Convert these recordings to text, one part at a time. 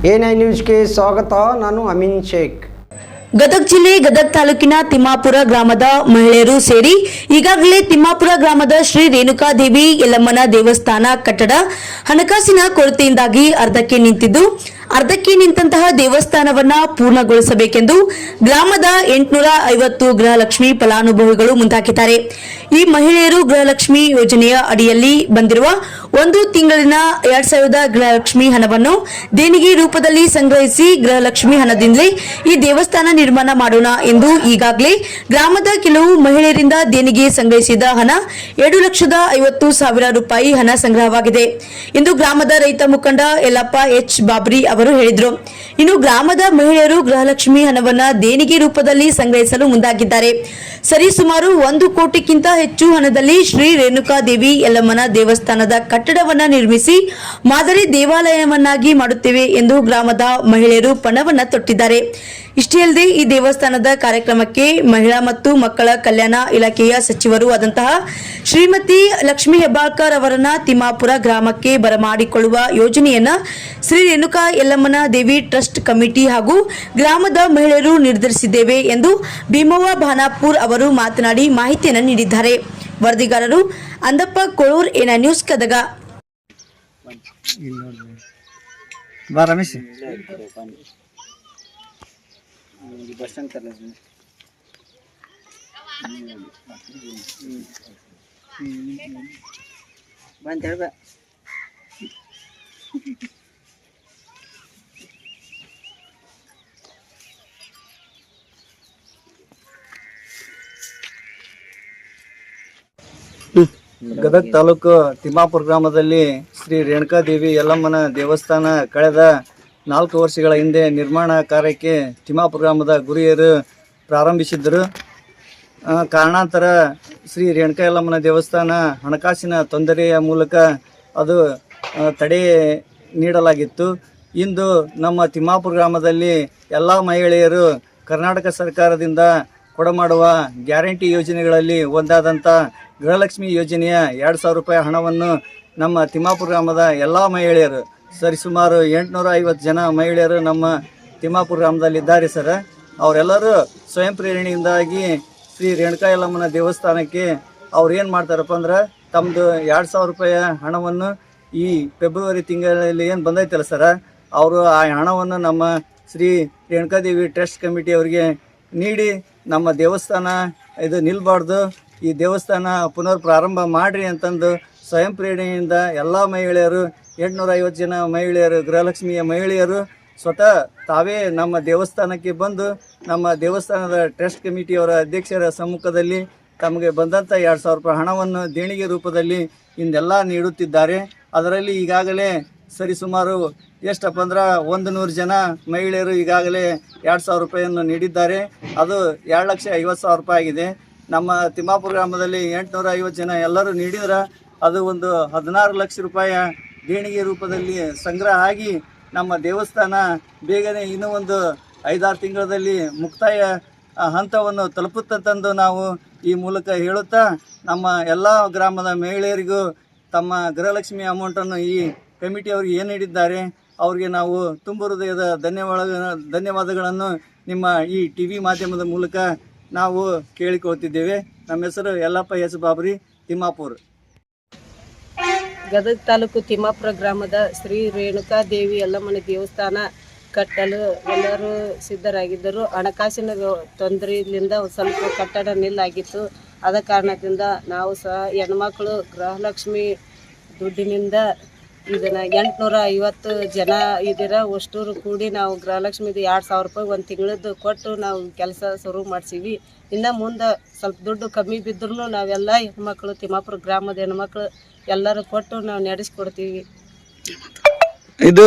A9 ನ್ಯೂಸ್ಗೆ ಸ್ವಾಗತ. ನಾನು ಅಮೀನ್ ಶೇಖ್. ಗದಗ ಜಿಲ್ಲೆ ಗದಗ ತಾಲೂಕಿನ ತಿಮ್ಮಾಪುರ ಗ್ರಾಮದ ಮಹಿಳೆಯರು ಸೇರಿ ಈಗಾಗಲೇ ತಿಮ್ಮಾಪುರ ಗ್ರಾಮದ ಶ್ರೀ ರೇಣುಕಾದೇವಿ ಯಲ್ಲಮ್ಮನ ದೇವಸ್ಥಾನ ಕಟ್ಟಡ ಹಣಕಾಸಿನ ಕೊರತೆಯಿಂದಾಗಿ ಅರ್ಧಕ್ಕೆ ನಿಂತಹ ದೇವಸ್ಥಾನವನ್ನ ಪೂರ್ಣಗೊಳಿಸಬೇಕೆಂದು ಗ್ರಾಮದ 850 ಗೃಹಲಕ್ಷ್ಮಿ ಫಲಾನುಭವಿಗಳು ಮುಂದಾಗಿದ್ದಾರೆ. ಈ ಮಹಿಳೆಯರು ಗೃಹಲಕ್ಷ್ಮಿ ಯೋಜನೆಯ ಅಡಿಯಲ್ಲಿ ಬಂದಿರುವ 1 ತಿಂಗಳಿನ 2000 ಗೃಹಲಕ್ಷ್ಮಿ ಹಣವನ್ನು ದೇಣಿಗೆ ರೂಪದಲ್ಲಿ ಸಂಗ್ರಹಿಸಿ ಗೃಹಲಕ್ಷ್ಮಿ ಹಣದಿಂದಲೇ ಈ ದೇವಸ್ಥಾನ ನಿರ್ಮಾಣ ಮಾಡೋಣ ಎಂದು ಈಗಾಗಲೇ ಗ್ರಾಮದ ಕೆಲವು ಮಹಿಳೆಯರಿಂದ ದೇಣಿಗೆ ಸಂಗ್ರಹಿಸಿದ ಹಣ 7,50,000 ರೂಪಾಯಿ ಹಣ ಸಂಗ್ರಹವಾಗಿದೆ ಎಂದು ಗ್ರಾಮದ ರೈತ ಮುಖಂಡ ಯಲ್ಲಪ್ಪ ಎಚ್ ಬಾಬ್ರಿ ಅವರು ಹೇಳಿದರು. ಇನ್ನು ಗ್ರಾಮದ ಮಹಿಳೆಯರು ಗೃಹಲಕ್ಷ್ಮಿ ಹಣವನ್ನ ದೇಣಿಗೆ ರೂಪದಲ್ಲಿ ಸಂಗ್ರಹಿಸಲು ಮುಂದಾಗಿದ್ದಾರೆ. ಸರಿಸುಮಾರು 1 ಕೋಟಿಗಿಂತ ಹೆಚ್ಚು ಹಣದಲ್ಲಿ ಶ್ರೀ ರೇಣುಕಾದೇವಿ ಯಲ್ಲಮ್ಮನ ದೇವಸ್ಥಾನದ ಕಟ್ಟಡವನ್ನ ನಿರ್ಮಿಸಿ ಮಾದರಿ ದೇವಾಲಯವನ್ನಾಗಿ ಮಾಡುತ್ತೇವೆ ಎಂದು ಗ್ರಾಮದ ಮಹಿಳೆಯರು ಪಣವನ್ನ ತೊಟ್ಟಿದ್ದಾರೆ. ಇಷ್ಟೇ ಅಲ್ಲದೆ ಈ ದೇವಸ್ಥಾನದ ಕಾರ್ಯಕ್ರಮಕ್ಕೆ ಮಹಿಳಾ ಮತ್ತು ಮಕ್ಕಳ ಕಲ್ಯಾಣ ಇಲಾಖೆಯ ಸಚಿವರು ಆದಂತಹ ಶ್ರೀಮತಿ ಲಕ್ಷ್ಮೀ ಹೆಬ್ಬಾಳ್ಕರ್ ಅವರನ್ನ ತಿಮ್ಮಾಪುರ ಗ್ರಾಮಕ್ಕೆ ಬರಮಾಡಿಕೊಳ್ಳುವ ಯೋಜನೆಯನ್ನ ಶ್ರೀ ರೇಣುಕಾ ಯಲ್ಲಮ್ಮನ ದೇವಿ ಟ್ರಸ್ಟ್ ಕಮಿಟಿ ಹಾಗೂ ಗ್ರಾಮದ ಮಹಿಳೆಯರು ನಿರ್ಧರಿಸಿದ್ದೇವೆ ಎಂದು ಭೀಮವ್ವ ಭಾನಾಪುರ್ ಅವರು ಮಾತನಾಡಿ ಮಾಹಿತಿಯನ್ನು ನೀಡಿದ್ದಾರೆ. ವರದಿಗಾರರು ಅಂದಪ್ಪ ಕೊಳೂರ್, A9 ನ್ಯೂಸ್, ಗದಗ. ಗದಗ ತಾಲೂಕು ತಿಮ್ಮಾಪುರ ಗ್ರಾಮದಲ್ಲಿ ಶ್ರೀ ರೇಣುಕಾದೇವಿ ಯಲ್ಲಮ್ಮನ ದೇವಸ್ಥಾನ ಕಳೆದ 4 ವರ್ಷಗಳ ಹಿಂದೆ ನಿರ್ಮಾಣ ಕಾರ್ಯಕ್ಕೆ ತಿಮ್ಮಾಪುರ ಗ್ರಾಮದ ಗುರಿಯರು ಪ್ರಾರಂಭಿಸಿದ್ದರು. ಕಾರಣಾಂತರ ಶ್ರೀ ರೇಣುಕಾ ಯಲ್ಲಮ್ಮನ ದೇವಸ್ಥಾನ ಹಣಕಾಸಿನ ತೊಂದರೆಯ ಮೂಲಕ ಅದು ತಡೆ ನೀಡಲಾಗಿತ್ತು. ಇಂದು ನಮ್ಮ ತಿಮ್ಮಾಪುರ ಗ್ರಾಮದಲ್ಲಿ ಎಲ್ಲ ಮಹಿಳೆಯರು ಕರ್ನಾಟಕ ಸರ್ಕಾರದಿಂದ ಕೊಡಮಾಡುವ ಗ್ಯಾರಂಟಿ ಯೋಜನೆಗಳಲ್ಲಿ ಒಂದಾದಂಥ ಗೃಹಲಕ್ಷ್ಮಿ ಯೋಜನೆಯ 2,000 ರೂಪಾಯಿ ಹಣವನ್ನು ನಮ್ಮ ತಿಮ್ಮಾಪುರ ಗ್ರಾಮದ ಎಲ್ಲ ಮಹಿಳೆಯರು ಸರಿಸುಮಾರು 850 ಜನ ಮಹಿಳೆಯರು ನಮ್ಮ ತಿಮ್ಮಾಪುರ ಗ್ರಾಮದಲ್ಲಿದ್ದಾರೆ ಸರ್. ಅವರೆಲ್ಲರೂ ಸ್ವಯಂ ಪ್ರೇರಣೆಯಿಂದಾಗಿ ಶ್ರೀ ರೇಣುಕಾ ಯಲ್ಲಮ್ಮನ ದೇವಸ್ಥಾನಕ್ಕೆ ಅವ್ರು ಏನು ಮಾಡ್ತಾರಪ್ಪ ಅಂದ್ರೆ ತಮ್ಮದು 2,000 ರೂಪಾಯಿ ಹಣವನ್ನು ಈ ಫೆಬ್ರವರಿ ತಿಂಗಳಲ್ಲಿ ಏನು ಬಂದೈತಲ್ಲ ಸರ, ಅವರು ಆ ಹಣವನ್ನು ನಮ್ಮ ಶ್ರೀ ರೇಣುಕಾದೇವಿ ಟ್ರಸ್ಟ್ ಕಮಿಟಿ ಅವರಿಗೆ ನೀಡಿ ನಮ್ಮ ದೇವಸ್ಥಾನ ಇದು ನಿಲ್ಬಾರ್ದು, ಈ ದೇವಸ್ಥಾನ ಪುನರ್ ಪ್ರಾರಂಭ ಮಾಡಿರಿ ಅಂತಂದು ಸ್ವಯಂ ಪ್ರೇರಣೆಯಿಂದ ಎಲ್ಲ ಮಹಿಳೆಯರು 850 ಜನ ಮಹಿಳೆಯರು ಗೃಹಲಕ್ಷ್ಮಿಯ ಮಹಿಳೆಯರು ಸ್ವತಃ ತಾವೇ ನಮ್ಮ ದೇವಸ್ಥಾನಕ್ಕೆ ಬಂದು ನಮ್ಮ ದೇವಸ್ಥಾನದ ಟ್ರಸ್ಟ್ ಕಮಿಟಿಯವರ ಅಧ್ಯಕ್ಷರ ಸಮ್ಮುಖದಲ್ಲಿ ತಮಗೆ ಬಂದಂಥ 2,000 ರೂಪಾಯಿ ಹಣವನ್ನು ದೇಣಿಗೆ ರೂಪದಲ್ಲಿ ಇಂದೆಲ್ಲ ನೀಡುತ್ತಿದ್ದಾರೆ. ಅದರಲ್ಲಿ ಈಗಾಗಲೇ ಸರಿಸುಮಾರು ಎಷ್ಟಪ್ಪ ಅಂದ್ರೆ 100 ಜನ ಮಹಿಳೆಯರು ಈಗಾಗಲೇ 2,000 ರೂಪಾಯಿಯನ್ನು ನೀಡಿದ್ದಾರೆ. ಅದು 2,50,000 ರೂಪಾಯಿ ಆಗಿದೆ. ನಮ್ಮ ತಿಮ್ಮಾಪುರ ಗ್ರಾಮದಲ್ಲಿ 850 ಜನ ಎಲ್ಲರೂ ನೀಡಿದ್ರೆ ಅದು ಒಂದು 16 ಲಕ್ಷ ರೂಪಾಯಿ ದೇಣಿಗೆ ರೂಪದಲ್ಲಿ ಸಂಗ್ರಹ ಆಗಿ ನಮ್ಮ ದೇವಸ್ಥಾನ ಬೇಗನೆ ಇನ್ನೂ ಒಂದು 5-6 ತಿಂಗಳಲ್ಲಿ ಮುಕ್ತಾಯ ಹಂತವನ್ನು ತಲುಪುತ್ತಂತಂದು ನಾವು ಈ ಮೂಲಕ ಹೇಳುತ್ತಾ ನಮ್ಮ ಎಲ್ಲ ಗ್ರಾಮದ ಮಹಿಳೆಯರಿಗೂ ತಮ್ಮ ಗೃಹಲಕ್ಷ್ಮಿ ಅಮೌಂಟನ್ನು ಈ ಕಮಿಟಿಯವ್ರಿಗೆ ಏನು ನೀಡಿದ್ದಾರೆ ಅವ್ರಿಗೆ ನಾವು ತುಂಬ ಹೃದಯದ ಧನ್ಯವಾದಗಳನ್ನು ನಿಮ್ಮ ಈ TV ಮಾಧ್ಯಮದ ಮೂಲಕ ನಾವು ಕೇಳಿಕೊಳ್ತಿದ್ದೇವೆ. ನಮ್ಮ ಹೆಸರು ಯಲ್ಲಪ್ಪ ಎಚ್ ಬಾಬ್ರಿ, ತಿಮ್ಮಾಪುರ. ಗದಗ ತಾಲೂಕು ತಿಮ್ಮಾಪುರ ಗ್ರಾಮದ ಶ್ರೀ ರೇಣುಕಾ ದೇವಿ ಯಲ್ಲಮ್ಮನ ದೇವಸ್ಥಾನ ಕಟ್ಟಲು ಎಲ್ಲರೂ ಸಿದ್ಧರಾಗಿದ್ದರು. ಹಣಕಾಸಿನ ತೊಂದರೆಯಿಂದ ಸ್ವಲ್ಪ ಕಟ್ಟಡ ನಿಲ್ಲಾಗಿತ್ತು. ಆದ ಕಾರಣದಿಂದ ನಾವು ಸಹ ಹೆಣ್ಮಕ್ಳು ಗೃಹಲಕ್ಷ್ಮಿ ದುಡ್ಡಿನಿಂದ ಇದನ್ನು 850 ಜನ ಇದರ ಅಷ್ಟೂರು ಕೂಡಿ ನಾವು ಗೃಹಲಕ್ಷ್ಮಿದು 2,000 ರೂಪಾಯಿ 1 ತಿಂಗಳದ್ದು ಕೊಟ್ಟು ನಾವು ಕೆಲಸ ಶುರು ಮಾಡಿಸೀವಿ. ಇನ್ನು ಮುಂದೆ ಸ್ವಲ್ಪ ದುಡ್ಡು ಕಮ್ಮಿ ಬಿದ್ದರೂ ನಾವೆಲ್ಲ ಹೆಣ್ಮಕ್ಳು ತಿಮ್ಮಾಪುರ ಗ್ರಾಮದ ಹೆಣ್ಮಕ್ಳು ಎಲ್ಲರೂ ಕೊಟ್ಟು ನಾವು ನಡೆಸ್ಕೊಡ್ತೀವಿ. ಇದು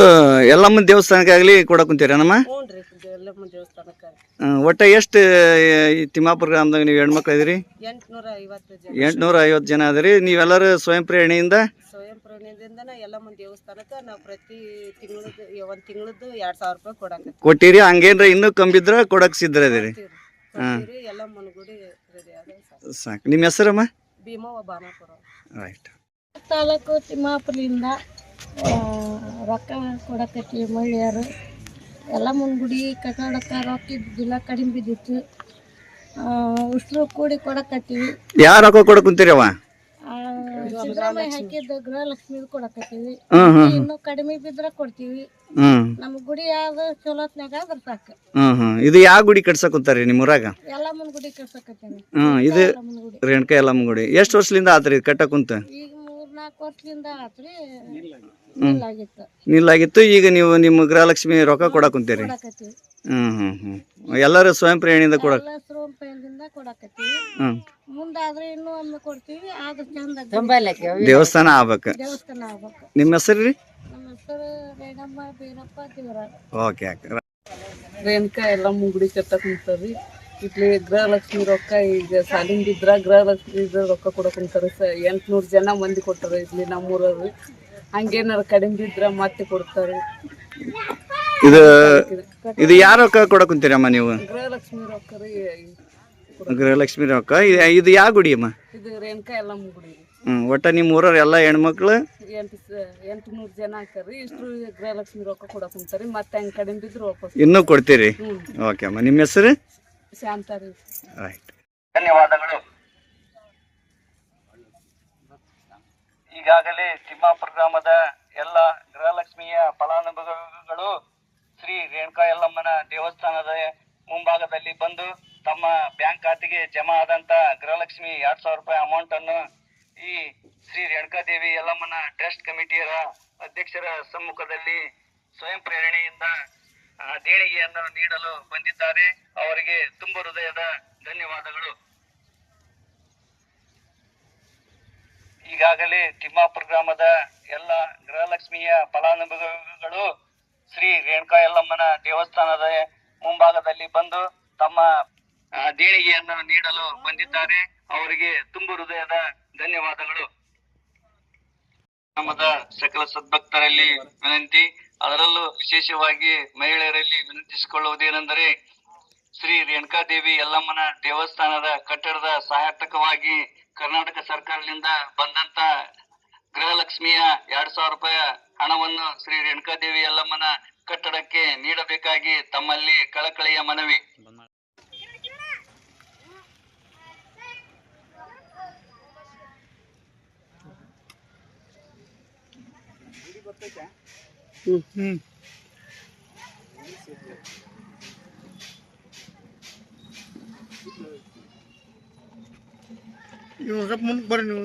ಯಲ್ಲಮ್ಮನ ದೇವಸ್ಥಾನಕ್ಕಾಗಲಿ ಕೊಡಕ್ಕೆ ಕುಂತೀರ ನಮ್ಮ? ಹ್ಞೂ ರೀ, ಯಲ್ಲಮ್ಮನ ದೇವಸ್ಥಾನಕ್ಕೆ. ಒಟ್ಟು ಎಷ್ಟು ತಿಮ್ಮಾಪುರ ಗ್ರಾಮದಾಗ ನೀವು ಹೆಣ್ಮಕ್ಳು ಇದೀರಿ? 850 ಜನ ಅದರಿ. ನೀವೆಲ್ಲರೂ ಸ್ವಯಂ ಪ್ರೇರಣೆಯಿಂದ ಯಲ್ಲಮ್ಮನ ದೇವಸ್ಥಾನಕ್ಕೆ ನಾವು ಪ್ರತಿ ತಿಂಗಳದ್ದು 1 ತಿಂಗಳದ್ದು 2,000 ರೂಪಾಯಿ ಕೊಡಕ್ಕೆ ಕೊಟ್ಟಿರಿ. ಹಂಗೇನ್ರ ಇನ್ನೂ ಕಂಬಿದ್ರ ಕೊಡಕ್ಕೆ ಸಿದ್ಧ ಇದೀರಿ? ಯಲ್ಲಮ್ಮನ ಗುಡಿ ಸಾಕು. ನಿಮ್ಮ ಹೆಸರಮ್ಮ? ಭೀಮವ್ವ ಭಾನಾಪುರ. ರೈಟ್. ತಾಲೂಕು ತಿಮ್ಮಾಪುರದಿಂದ ರೊಕ್ಕ ಕೊಡಕತ್ತೀವಿ ಮಹಿಳೆಯರು ಎಲ್ಲ ಗುಡಿ ಕಟ್ಟಡಕ್ಕೆ ರೊಕ್ಕ ಇದ್ದಿದ್ದಿಲ್ಲ ಕಡಿಮೆ ಬಿದ್ದಿತ್ತು ಉಷ್ಟ್ರು ಕೂಡಿ ಕೊಡಕತ್ತೀವಿ ಯಾರು ರೊಕ್ಕ ಕೊಡಕ್ ಕುಂತೀರವ? ಸಿದ್ದರಾಮಯ್ಯ ಹಾಕಿದ್ದು ಗೃಹಲಕ್ಷ್ಮಿ ಕೊಡಕತ್ತೀವಿ ಇನ್ನು ಕಡಿಮೆ ಬಿದ್ರೆ ಕೊಡ್ತೀವಿ ನಮ್ಮ ಗುಡಿ ಯಾವ್ದು ಚಲೋತ್ನಾಗ ಅದ್ರ ಸಾಕು. ಇದು ಯಾವ ಗುಡಿ ಕಟ್ಸಕ್ ಕುಂತಾರಿ ನಿಮ್ಮ ಊರಾಗ? ಎಲ್ಲಮ್ಮನ ಗುಡಿ ಕಟ್ಸಕತ್ತೀನಿ. ಇದು ಗುಡಿ ರೇಣುಕಾ ಯಲ್ಲಮ್ಮ ಗುಡಿ ಎಷ್ಟು ವರ್ಷದಿಂದ ಆತ್ರಿ ಕಟ್ಟಕ್ ಕುಂತ? ಈಗ 3-4 ವರ್ಷದಿಂದ ಆತ್ರಿ ಆಗಿತ್ತು ನಿಲ್ಲಾಗಿತ್ತು. ಈಗ ನೀವು ನಿಮ್ಮ ಗೃಹಲಕ್ಷ್ಮಿ ರೊಕ್ಕ ಕೊಡಕ್ ಕುಂತೀರಿ? ಕೊಡಕತ್ತೀವಿ. ಎಲ್ಲರೂ ಸ್ವಯಂ ಪ್ರೇರಣೆಯಿಂದ ಕೊಡಕ್ ಎಲ್ಲ ರೂಪಾಯಿಂದ ಕೊಡಕತ್ತೀವಿ. ಮುಂದಾದ್ರೆ ಇನ್ನೂ ಒಮ್ಮೆ ಕೊಡ್ತೀವಿ. ಆದ್ರೆ ಚಂದ ದೇವಸ್ಥಾನ ಆಗ್ಬೇಕು. ದೇವಸ್ಥಾನ ಆಗ್ಬೇಕು. ನಿಮ್ಮ ಹೆಸರು ರೀ? ನಮ್ಮ ಹೆಸರು ರೇಣಮ್ಮ ಬೀರಪ್ಪ ದೇವರಾಜ್. ಓಕೆ ರೇಣುಕಾ ಎಲ್ಲಮ್ಮ ಗುಡಿ ಕಟ್ಟಕ್ ಕುಂತಾರ್ರಿ. ಇಲ್ಲಿ ಗೃಹಲಕ್ಷ್ಮಿ ರೊಕ್ಕ ಈಗ ಸಾಲಿಂದ ಇದ್ರ ಗೃಹಲಕ್ಷ್ಮಿ ರೊಕ್ಕ ಕೊಡಕ್ ಕುಂತಾರ. 800 ಜನ ಮಂದಿ ಕೊಟ್ಟಾರ ಇಲ್ಲಿ ನಮ್ಮೂರಲ್ಲಿ. ಹಂಗೇನಾರ ಕಡಿಮೆ ಬಿದ್ರ ಮತ್ತೆ ಕೊಡ್ತಾರೆ. ಇದು ಯಾರ ರೊಕ್ಕ ಕೊಡಕ್ ಕುಂತೀರಮ್ಮ ನೀವು? ಗೃಹಲಕ್ಷ್ಮಿ ರೊಕ್ಕ ರೀ. ಗೃಹಲಕ್ಷ್ಮಿ ರೊಕ್ಕ. ಇದು ಯಾವ ಗುಡಿ ಅಮ್ಮ? ಇದು ರೇಣುಕಾ ಎಲ್ಲಮ್ಮ ಗುಡಿ. ಒಟ್ಟ ನಿಮ್ಮ ಊರವ್ರ ಎಲ್ಲ ಹೆಣ್ಮಕ್ಳು 800 ಜನ ಹಾಕಾರಿ. ಇಷ್ಟು ಗೃಹಲಕ್ಷ್ಮಿ ರೊಕ್ಕ ಕೊಡಕ್ ಕುಂತಾರಿ. ಮತ್ತೆ ಹಂಗೆ ಕಡಿಮೆ ಬಿದ್ರು ವಾಪಸ್ ಇನ್ನೂ ಕೊಡ್ತೀರಿ? ಓಕೆ ಅಮ್ಮ. ನಿಮ್ಮ ಹೆಸರು? ಶಾಂತ ರೀ. ರೈಟ್, ಧನ್ಯವಾದಗಳು. ಈಗಾಗಲೇ ತಿಮ್ಮಾಪುರ ಗ್ರಾಮದ ಎಲ್ಲ ಗೃಹಲಕ್ಷ್ಮಿಯ ಫಲಾನುಭವಿಗಳು ಶ್ರೀ ರೇಣುಕಾ ಯಲ್ಲಮ್ಮನ ದೇವಸ್ಥಾನದ ಮುಂಭಾಗದಲ್ಲಿ ಬಂದು ತಮ್ಮ ಬ್ಯಾಂಕ್ ಖಾತೆಗೆ ಜಮಾ ಆದಂತ ಗೃಹಲಕ್ಷ್ಮಿ 2000 ರೂಪಾಯಿ ಅಮೌಂಟ್ ಅನ್ನು ಈ ಶ್ರೀ ರೇಣುಕಾ ದೇವಿ ಯಲ್ಲಮ್ಮನ ಟ್ರಸ್ಟ್ ಕಮಿಟಿಯ ಅಧ್ಯಕ್ಷರ ಸಮ್ಮುಖದಲ್ಲಿ ಸ್ವಯಂ ಪ್ರೇರಣೆಯಿಂದ ದೇಣಿಗೆಯನ್ನು ನೀಡಲು ಬಂದಿದ್ದಾರೆ. ಅವರಿಗೆ ತುಂಬ ಹೃದಯದ ಧನ್ಯವಾದಗಳು. ಈಗಾಗಲೇ ತಿಮ್ಮಾಪುರ ಗ್ರಾಮದ ಎಲ್ಲ ಗೃಹಲಕ್ಷ್ಮಿಯ ಫಲಾನುಭವಿಗಳು ಶ್ರೀ ರೇಣುಕಾ ಯಲ್ಲಮ್ಮನ ದೇವಸ್ಥಾನದ ಮುಂಭಾಗದಲ್ಲಿ ಬಂದು ತಮ್ಮ ದೇಣಿಗೆಯನ್ನು ನೀಡಲು ಬಂದಿದ್ದಾರೆ. ಅವರಿಗೆ ತುಂಬ ಹೃದಯದ ಧನ್ಯವಾದಗಳು. ಗ್ರಾಮದ ಸಕಲ ಸದ್ಭಕ್ತರಲ್ಲಿ ವಿನಂತಿ, ಅದರಲ್ಲೂ ವಿಶೇಷವಾಗಿ ಮಹಿಳೆಯರಲ್ಲಿ ವಿನಂತಿಸಿಕೊಳ್ಳುವುದೇನೆಂದರೆ ಶ್ರೀ ರೇಣುಕಾ ದೇವಿ ಯಲ್ಲಮ್ಮನ ದೇವಸ್ಥಾನದ ಕಟ್ಟಡದ ಸಹಾಯಕವಾಗಿ ಕರ್ನಾಟಕ ಸರ್ಕಾರದಿಂದ ಬಂದಂತ ಗೃಹಲಕ್ಷ್ಮಿಯ 2000 ರೂಪಾಯಿ ಹಣವನ್ನು ಶ್ರೀ ರೇಣುಕಾ ದೇವಿ ಯಲ್ಲಮ್ಮನ ಕಟ್ಟಡಕ್ಕೆ ನೀಡಬೇಕಾಗಿ ತಮ್ಮಲ್ಲಿ ಕಳಕಳಿಯ ಮನವಿ. ಮುಂದೆ ಬರ್ರಿ ನೀವು.